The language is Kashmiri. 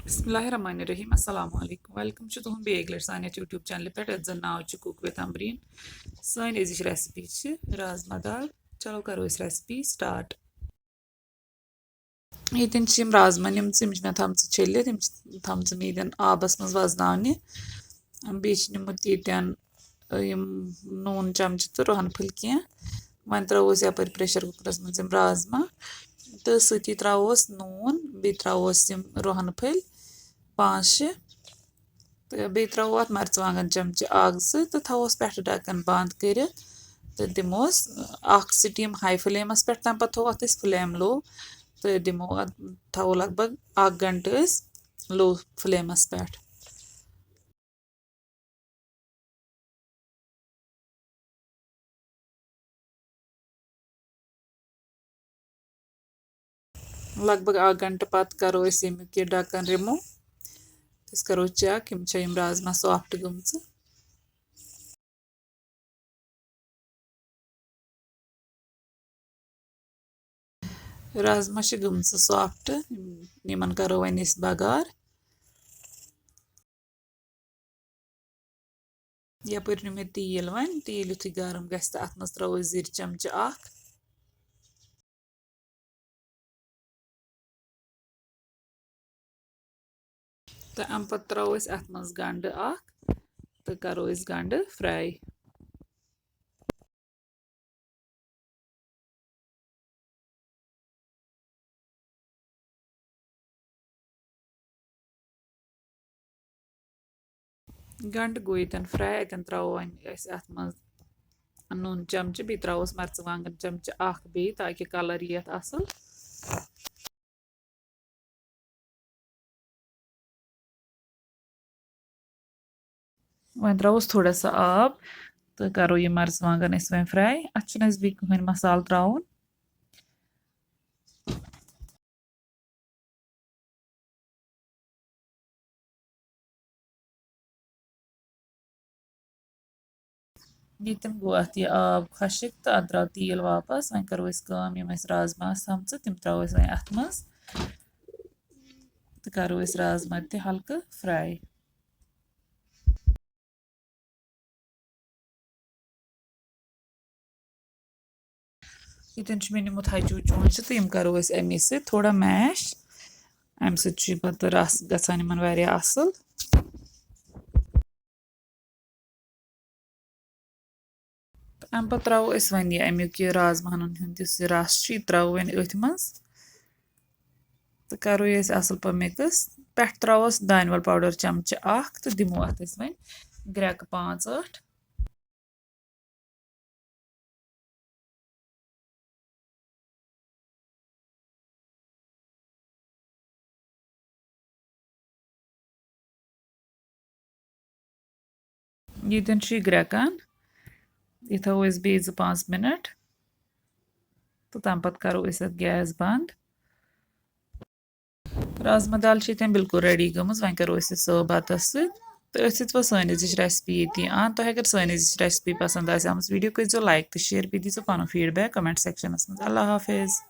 Bismillahirrahmanirrahim. Assalamu alaikum. Welcome to तुम बेग सानियत YouTube चैनल पे जन नाव च कुक विद अमरीन सन अजिच रेसिपी राजमा दाल चलो करो इस रेसिपी स्टार्ट यतन राजमा निम मे थम छलित थम मीदन आबस मज वजनाने बे निमुत यन नून चमच तो रहन फुल कह वन त्रोस यपर प्रेशर कुकरस मज राजमा तो सती त्रोस नून बे त्रोस रहन फुल 5-6 तो बे त्रो अत मरचवांगन चमच तो थोस पे ढक्कन बंद कर तो दिमोस स्टीम हाई फ्लेमस पे तम थो अत फ्लेम लो तो दिमो थो लगभग 1 घंटे लो फ्लेमस पे लगभग 1 घंटे पत करो ये ढक्कन रिमूव करो चेक यम राजमा सॉफ्ट गम राजमा गम सॉफ्ट निमन करो वन बगार यपर नु मे तेल वन तेल युथु गरम गस तो अत मज त्रो जीर चमच तो अम पत त्रो अत मज गंड तो करो गंड फ्राई गंड गो यन फ्राई अतन त्रो वन अत मज नून चमच बे त्रोस मरचवांगन चमच बे ताकि कलर ये असल वन त्रोस थोड़ा सा आब तो करो ये मरचवांगन वन फ्राई अत बे कहन मसाल त्राउन यतन गो अत यह आब खुशिक तो अत द्राव तेल वापस वन करो यम राजमा थमच तम त्रो वन अत मज तो करो राजमा ते हल्का फ्राई यतन मे निमुत हजू चून तो यम करो अमे थोड़ा मैश अम सत रस गसान इन वारिया असल अम पे त्रो वन यह अमुक यह राजमाहन हुंद रस त्रो वन अथ मज तो करो ये असल पे मिक्स पे त्रोस दानवल पाउडर चमच तो दिमो अत वन ग्रेक 5-8 यतन ग्रेकान यह थो बे 2-5 मिनट तो तम पे करो गैस बंद राजमा दाल बिल्कुल रेडी गमज वन करो सर्व बतस तो वो सन रेसिपी ये तो अगर सन रेसिपी पसंद आम वीडियो कर लाइक तो शेयर पे दीजो पन फीडबैक कमेंट सेक्शनस मज अल्लाह हाफिज़।